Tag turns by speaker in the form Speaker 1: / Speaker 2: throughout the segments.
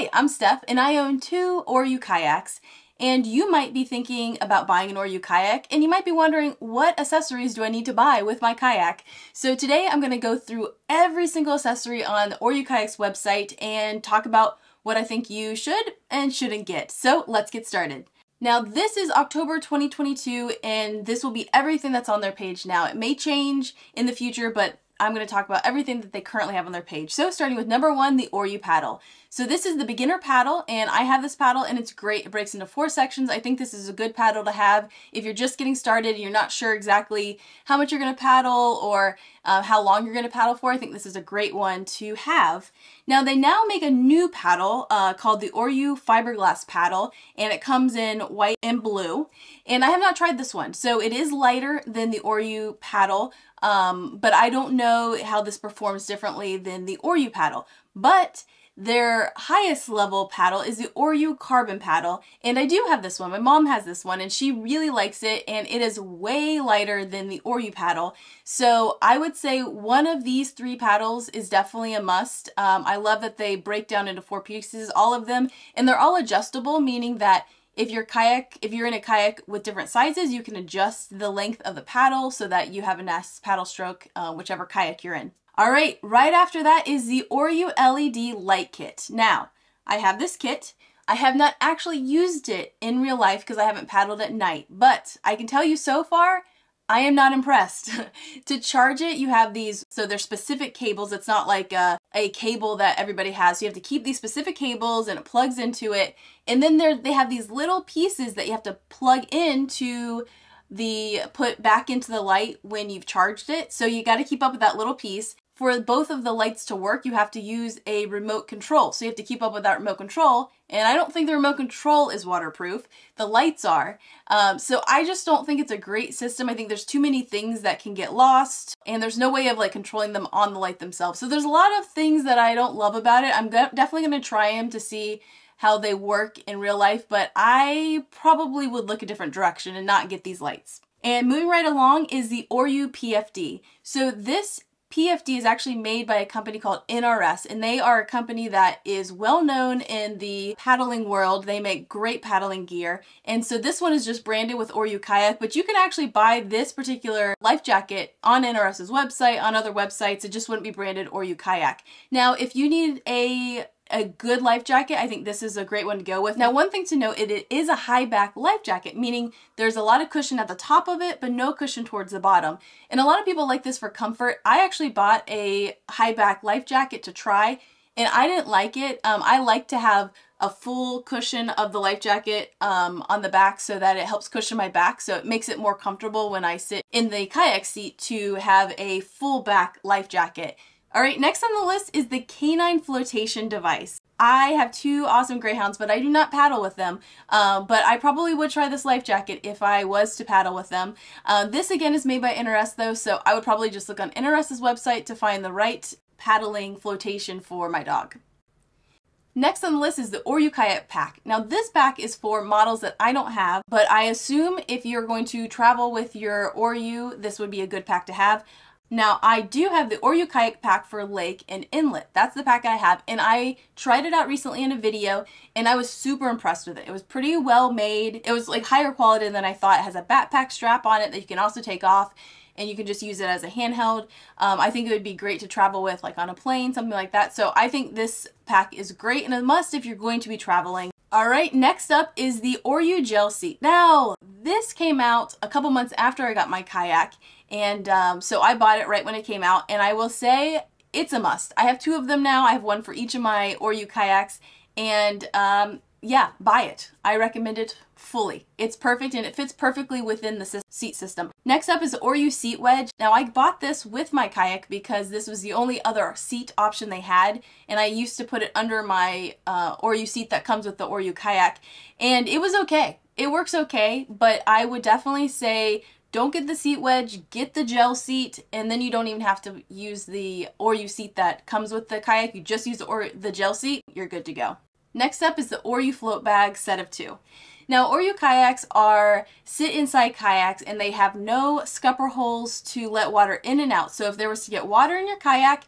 Speaker 1: Hi, I'm Steph and I own 2 Oru kayaks, and you might be thinking about buying an Oru kayak and you might be wondering, what accessories do I need to buy with my kayak? So today I'm going to go through every single accessory on the Oru Kayaks website and talk about what I think you should and shouldn't get. So let's get started. Now this is October 2022 and this will be everything that's on their page now. It may change in the future, but I'm going to talk about everything that they currently have on their page. So starting with number 1, the Oru Paddle. So this is the beginner paddle, and I have this paddle and it's great. It breaks into 4 sections. I think this is a good paddle to have if you're just getting started and you're not sure exactly how much you're going to paddle or how long you're going to paddle for. I think this is a great one to have. Now they now make a new paddle called the Oru Fiberglass Paddle, and it comes in white and blue. And I have not tried this one. So it is lighter than the Oru paddle, but I don't know how this performs differently than the Oru paddle. But their highest level paddle is the Oru Carbon Paddle, and I do have this one. My mom has this one and she really likes it, and it is way lighter than the Oru paddle. So I would say one of these 3 paddles is definitely a must. I love that they break down into 4 pieces, all of them, and they're all adjustable, meaning that if you're in a kayak with different sizes, you can adjust the length of the paddle so that you have a nice paddle stroke, whichever kayak you're in. Alright, right after that is the Oru LED light kit. Now, I have this kit. I have not actually used it in real life because I haven't paddled at night, but I can tell you so far, I am not impressed. To charge it, you have these, so they're specific cables. It's not like a cable that everybody has. So you have to keep these specific cables and it plugs into it. And then they have these little pieces that you have to plug into put back into the light when you've charged it. So you got to keep up with that little piece. For both of the lights to work, you have to use a remote control. So you have to keep up with that remote control. And I don't think the remote control is waterproof. The lights are. So I just don't think it's a great system. I think there's too many things that can get lost, and there's no way of like controlling them on the light themselves. So there's a lot of things that I don't love about it. I'm definitely going to try them to see how they work in real life, but I probably would look a different direction and not get these lights. And moving right along is the Oru PFD. So this PFD is actually made by a company called NRS, and they are a company that is well known in the paddling world. They make great paddling gear, and so this one is just branded with Oru Kayak, but you can actually buy this particular life jacket on NRS's website, on other websites. It just wouldn't be branded Oru Kayak. Now, if you need a good life jacket, I think this is a great one to go with. Now, one thing to note, it is a high back life jacket, meaning there's a lot of cushion at the top of it, but no cushion towards the bottom. And a lot of people like this for comfort. I actually bought a high back life jacket to try, and I didn't like it. I like to have a full cushion of the life jacket on the back so that it helps cushion my back, so it makes it more comfortable when I sit in the kayak seat to have a full back life jacket. Alright, next on the list is the Canine flotation device. I have 2 awesome greyhounds, but I do not paddle with them. But I probably would try this life jacket if I was to paddle with them. This again is made by NRS though, so I would probably just look on NRS's website to find the right paddling flotation for my dog. Next on the list is the Oru Kayak Pack. Now this pack is for models that I don't have, but I assume if you're going to travel with your Oru, this would be a good pack to have. Now, I do have the Oru Kayak Pack for lake and inlet. That's the pack I have, and I tried it out recently in a video, and I was super impressed with it. It was pretty well made. It was like higher quality than I thought. It has a backpack strap on it that you can also take off, and you can just use it as a handheld. I think it would be great to travel with, like on a plane, something like that. So I think this pack is great and a must if you're going to be traveling. Alright, next up is the Oru Gel Seat. Now, this came out a couple months after I got my kayak, and so I bought it right when it came out, and I will say it's a must. I have 2 of them now. I have one for each of my Oru kayaks, and yeah, buy it. I recommend it fully. It's perfect and it fits perfectly within the seat system. Next up is the Oru Seat Wedge. Now I bought this with my kayak because this was the only other seat option they had, and I used to put it under my Oru seat that comes with the Oru kayak, and it was okay. It works okay, but I would definitely say don't get the seat wedge, get the gel seat, and then you don't even have to use the Oru seat that comes with the kayak. You just use the gel seat, you're good to go. Next up is the Oru Float Bag set of 2. Now, Oru kayaks are sit inside kayaks, and they have no scupper holes to let water in and out. So if there was to get water in your kayak,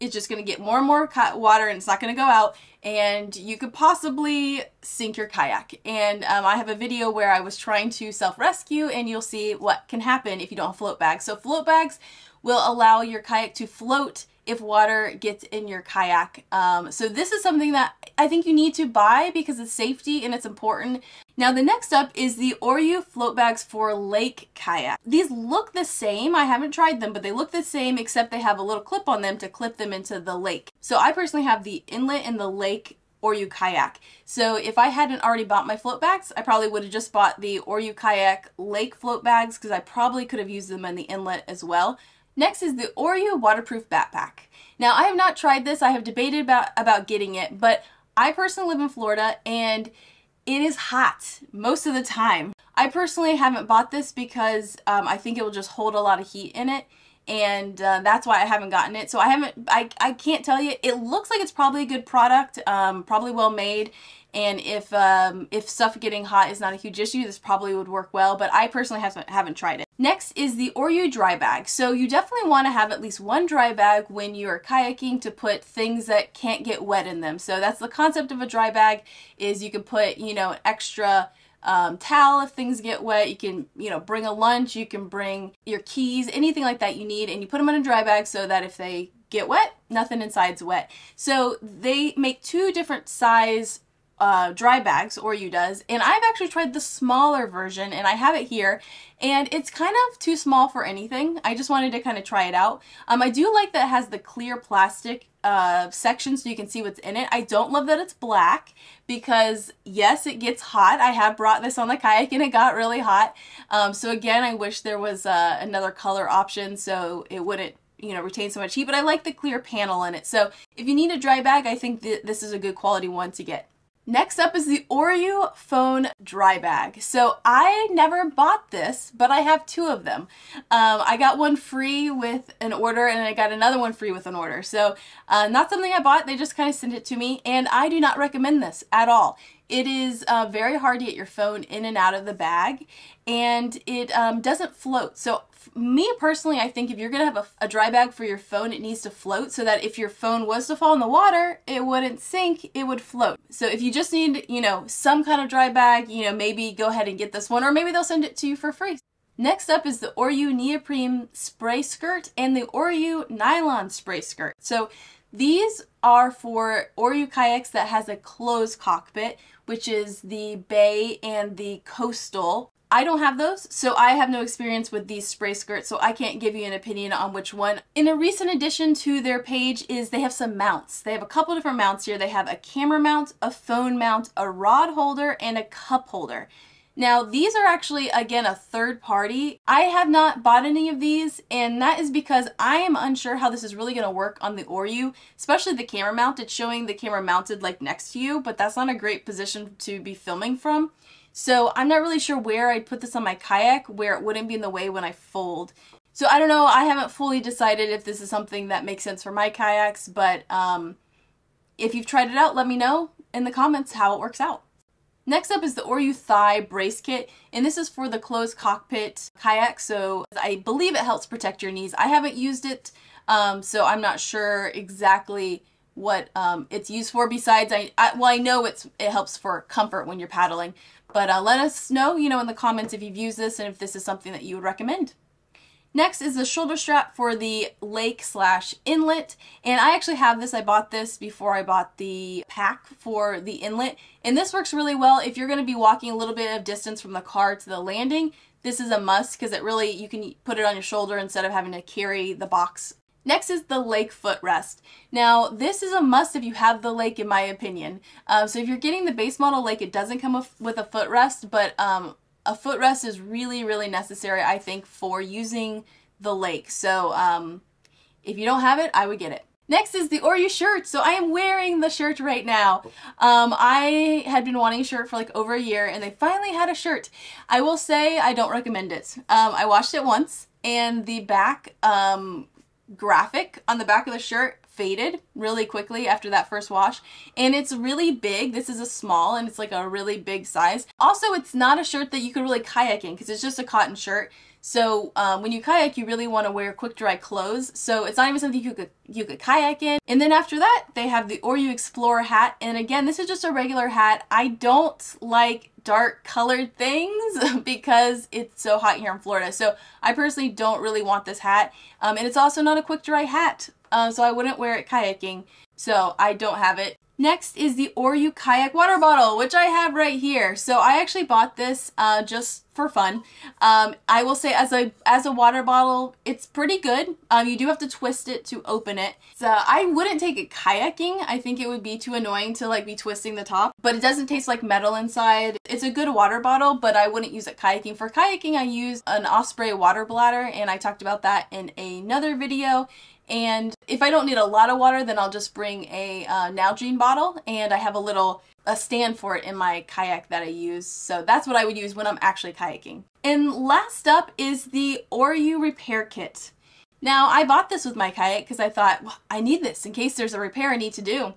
Speaker 1: it's just going to get more and more water and it's not going to go out, and you could possibly sink your kayak. And I have a video where I was trying to self-rescue, and you'll see what can happen if you don't have float bags. So float bags will allow your kayak to float if water gets in your kayak. So this is something that I think you need to buy because it's safety and it's important. Now the next up is the Oru Float Bags for Lake Kayak. These look the same. I haven't tried them, but they look the same except they have a little clip on them to clip them into the lake. So I personally have the inlet and the lake Oru Kayak. So if I hadn't already bought my float bags, I probably would have just bought the Oru Kayak Lake Float Bags because I probably could have used them in the inlet as well. Next is the Oru Waterproof Backpack. Now I have not tried this. I have debated about getting it, but I personally live in Florida and it is hot most of the time. I personally haven't bought this because I think it will just hold a lot of heat in it, and that's why I haven't gotten it. So I can't tell you. It looks like it's probably a good product, probably well made, and if stuff getting hot is not a huge issue, this probably would work well, but I personally haven't tried it. Next is the Oru Dry Bag. So you definitely want to have at least one dry bag when you're kayaking to put things that can't get wet in them. So that's the concept of a dry bag, is you can put, you know, an extra towel if things get wet. You can, you know, bring a lunch, you can bring your keys, anything like that you need, and you put them in a dry bag so that if they get wet, nothing inside's wet. So they make two different size dry bags, Oru does, and I've actually tried the smaller version, and I have it here, and it's kind of too small for anything. I just wanted to kind of try it out. I do like that it has the clear plastic section so you can see what's in it. I don't love that it's black because yes, it gets hot. I have brought this on the kayak and it got really hot. So again, I wish there was another color option so it wouldn't, you know, retain so much heat, but I like the clear panel in it. So if you need a dry bag, I think this is a good quality one to get. Next up is the Oru Phone Dry Bag. So I never bought this, but I have two of them. I got one free with an order and I got another one free with an order. So not something I bought, they just kind of sent it to me, and I do not recommend this at all. It is very hard to get your phone in and out of the bag, and it doesn't float. So me personally, I think if you're going to have a dry bag for your phone, it needs to float so that if your phone was to fall in the water, it wouldn't sink, it would float. So if you just need, you know, some kind of dry bag, you know, maybe go ahead and get this one, or maybe they'll send it to you for free. Next up is the Oru Neoprene Spray Skirt and the Oru Nylon Spray Skirt. So these are for Oru kayaks that has a closed cockpit, which is the bay and the coastal. I don't have those, so I have no experience with these spray skirts, so I can't give you an opinion on which one. In a recent addition to their page is they have some mounts. They have a couple different mounts here. They have a camera mount, a phone mount, a rod holder, and a cup holder. Now these are actually, again, a third party. I have not bought any of these, and that is because I am unsure how this is really going to work on the Oru, especially the camera mount. It's showing the camera mounted like next to you, but that's not a great position to be filming from. So I'm not really sure where I'd put this on my kayak where it wouldn't be in the way when I fold. So I don't know, I haven't fully decided if this is something that makes sense for my kayaks, but if you've tried it out, let me know in the comments how it works out. Next up is the Oru Thigh Brace Kit, and this is for the closed cockpit kayak, so I believe it helps protect your knees. I haven't used it, so I'm not sure exactly what it's used for besides, I know it helps for comfort when you're paddling, but let us know, you know, in the comments if you've used this and if this is something that you would recommend. Next is the shoulder strap for the lake/inlet, and I actually have this. I bought this before I bought the pack for the inlet, and this works really well if you're going to be walking a little bit of distance from the car to the landing. This is a must because it really, you can put it on your shoulder instead of having to carry the box. Next is the lake footrest. Now this is a must if you have the lake, in my opinion. So if you're getting the base model lake, it doesn't come with a footrest, but a footrest is really, really necessary, I think, for using the lake. So if you don't have it, I would get it. Next is the Oru shirt. So I am wearing the shirt right now. I had been wanting a shirt for like over a year, and they finally had a shirt. I will say I don't recommend it. I washed it once, and the back graphic on the back of the shirt faded really quickly after that first wash, and it's really big. This is a small, and it's like a really big size. Also, it's not a shirt that you could really kayak in because it's just a cotton shirt, So when you kayak, you really want to wear quick dry clothes. So it's not even something you could kayak in. And then after that, they have the Oru Explorer Hat. And again, this is just a regular hat. I don't like dark colored things because it's so hot here in Florida. So I personally don't really want this hat. And it's also not a quick dry hat. So I wouldn't wear it kayaking. So I don't have it. Next is the Oru Kayak Water Bottle, which I have right here. So I actually bought this just for fun. I will say as a water bottle, it's pretty good. You do have to twist it to open it. So I wouldn't take it kayaking. I think it would be too annoying to like be twisting the top, but it doesn't taste like metal inside. It's a good water bottle, but I wouldn't use it kayaking. For kayaking, I use an Osprey water bladder, and I talked about that in another video. And if I don't need a lot of water, then I'll just bring a Nalgene bottle, and I have a stand for it in my kayak that I use. So that's what I would use when I'm actually kayaking. And last up is the Oru Repair Kit. Now, I bought this with my kayak because I thought, well, I need this in case there's a repair I need to do.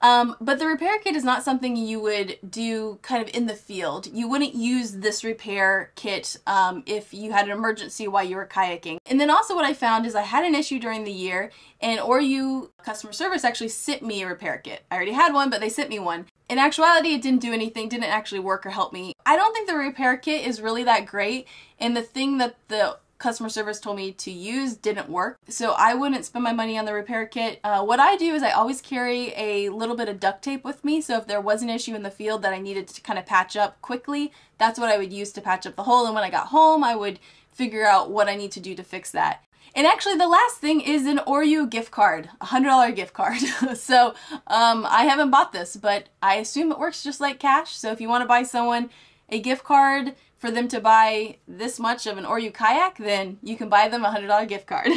Speaker 1: But the repair kit is not something you would do kind of in the field. You wouldn't use this repair kit if you had an emergency while you were kayaking. And then also what I found is I had an issue during the year, and Oru customer service actually sent me a repair kit. I already had one, but they sent me one. In actuality, it didn't do anything, didn't actually work or help me. I don't think the repair kit is really that great, and the thing that the customer service told me to use didn't work, so I wouldn't spend my money on the repair kit. What I do is I always carry a little bit of duct tape with me, so if there was an issue in the field that I needed to kind of patch up quickly, that's what I would use to patch up the hole, and when I got home I would figure out what I need to do to fix that. And actually the last thing is an Oru gift card, a $100 gift card. So I haven't bought this, but I assume it works just like cash, so if you want to buy someone a gift card for them to buy this much of an Oru kayak, then you can buy them a $100 gift card.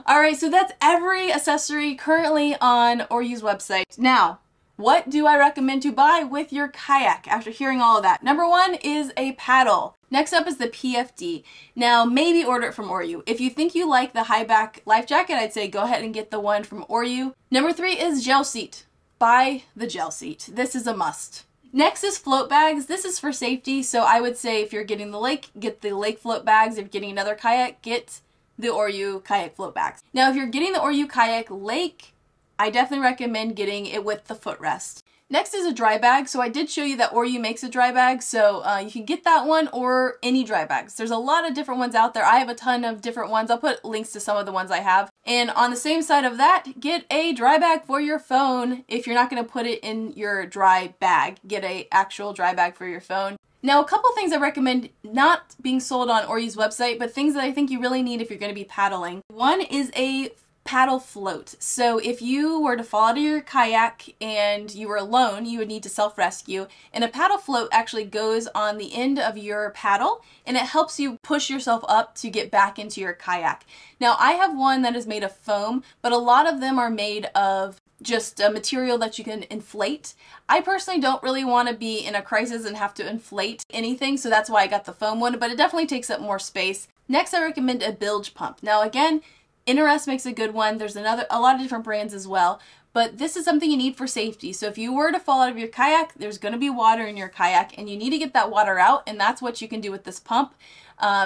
Speaker 1: Alright, so that's every accessory currently on Oru's website. Now, what do I recommend to buy with your kayak after hearing all of that? Number one is a paddle. Next up is the PFD. Now, maybe order it from Oru. If you think you like the high back life jacket, I'd say go ahead and get the one from Oru. Number three is gel seat. Buy the gel seat. This is a must. Next is float bags. This is for safety, so I would say if you're getting the lake, get the lake float bags. If you're getting another kayak, get the Oru Kayak float bags. Now, if you're getting the Oru Kayak Lake, I definitely recommend getting it with the footrest. Next is a dry bag. So I did show you that Oru makes a dry bag, so you can get that one or any dry bags. There's a lot of different ones out there. I have a ton of different ones. I'll put links to some of the ones I have. And on the same side of that, get a dry bag for your phone. If you're not going to put it in your dry bag, get a actual dry bag for your phone. Now, a couple things I recommend not being sold on Oru's website, but things that I think you really need if you're going to be paddling. One is a paddle float. So if you were to fall out of your kayak and you were alone, you would need to self-rescue. And a paddle float actually goes on the end of your paddle, and it helps you push yourself up to get back into your kayak. Now, I have one that is made of foam, but a lot of them are made of just a material that you can inflate. I personally don't really want to be in a crisis and have to inflate anything, so that's why I got the foam one, but it definitely takes up more space. Next, I recommend a bilge pump. Now again, Interest makes a good one. There's a lot of different brands as well, but this is something you need for safety. So if you were to fall out of your kayak, there's going to be water in your kayak, and you need to get that water out, and that's what you can do with this pump.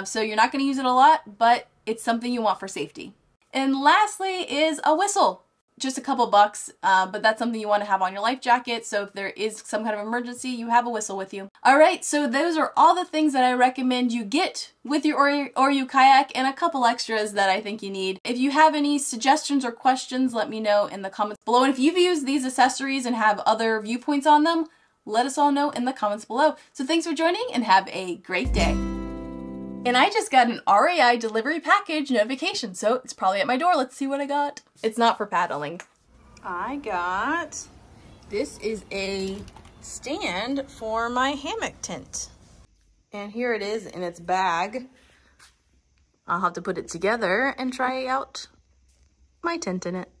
Speaker 1: So you're not going to use it a lot, but it's something you want for safety. And lastly is a whistle. Just a couple bucks, but that's something you want to have on your life jacket, so if there is some kind of emergency, you have a whistle with you. Alright, so those are all the things that I recommend you get with your Oru kayak, and a couple extras that I think you need. If you have any suggestions or questions, let me know in the comments below. And if you've used these accessories and have other viewpoints on them, let us all know in the comments below. So thanks for joining, and have a great day. And I just got an REI delivery package notification, so it's probably at my door. Let's see what I got. It's not for paddling. I got, this is a stand for my hammock tent. And here it is in its bag. I'll have to put it together and try out my tent in it.